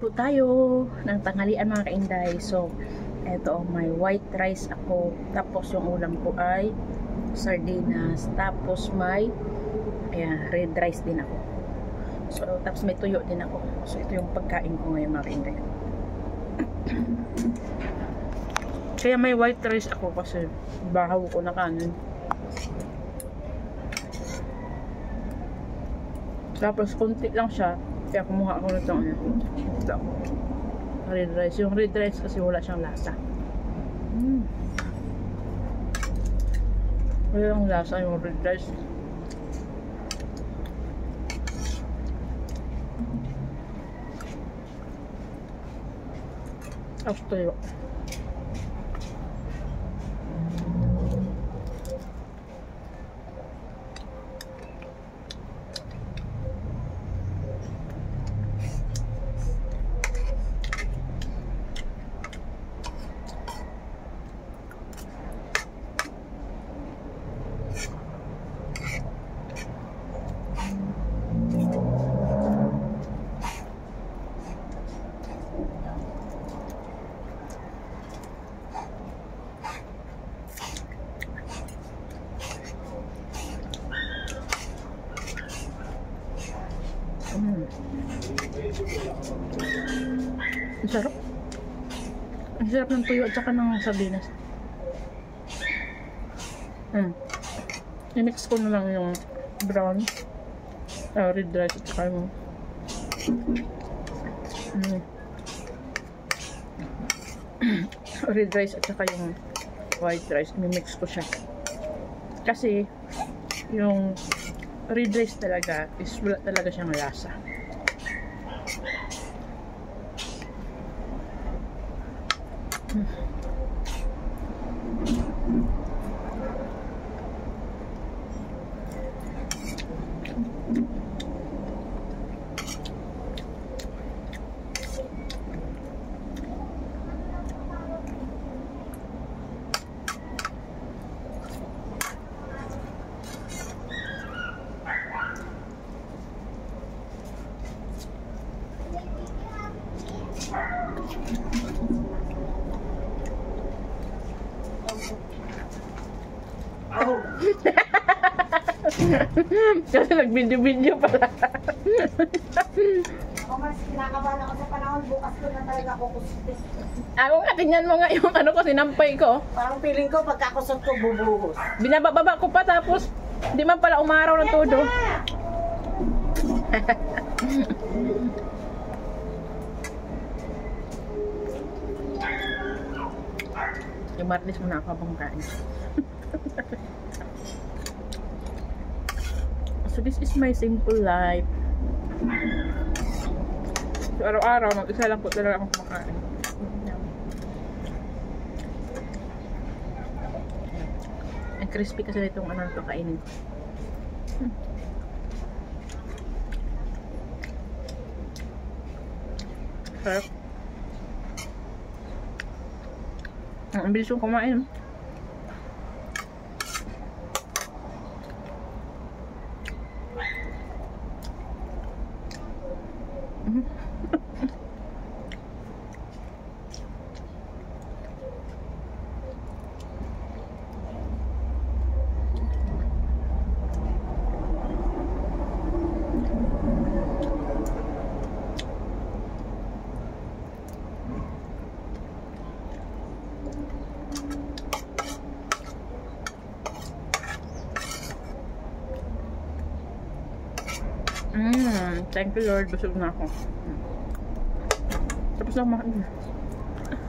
po tayo ng tanghalian mga kainday. So, eto, may white rice ako. Tapos yung ulam ko ay sardinas. Tapos may red rice din ako. So, tapos may tuyo din ako. So, ito yung pagkain ko ngayon mga kainday. Kaya may white rice ako kasi bahaw ko na kanin. Tapos konti lang siya. Kaya kumuha ako nito red rice. Yung red rice kasi wala siyang lasa. Walang lasa yung red rice. After yun. Ang sarap. Ang sarap ng tuyo at saka ng sardinas. I-mix ko na lang yung brown red rice at saka yung red rice at saka yung white rice. I-mix ko siya. Kasi yung red rice talaga is wala talaga siyang lasa. Kasi nag-video-video pala. Ako mas kinakabahan ako sa panahon, bukas ko na talaga kukustin. Ako nga, tingnan mo nga yung ano ko, sinampay ko. Parang feeling ko, pagkakusot ko, bubuhos. Binababa ko pa, tapos di man pala umaraw ng todo. Yung martes mo na ako habang kain. So this is my simple life. So araw-araw, mag-isa lang po talaga akong kumakain. Ang crispy kasi itong ano ito kainin ko. Sarap. Ang bilis yung kumain. Thank you Lord, busog na ako. Tapos na kumain.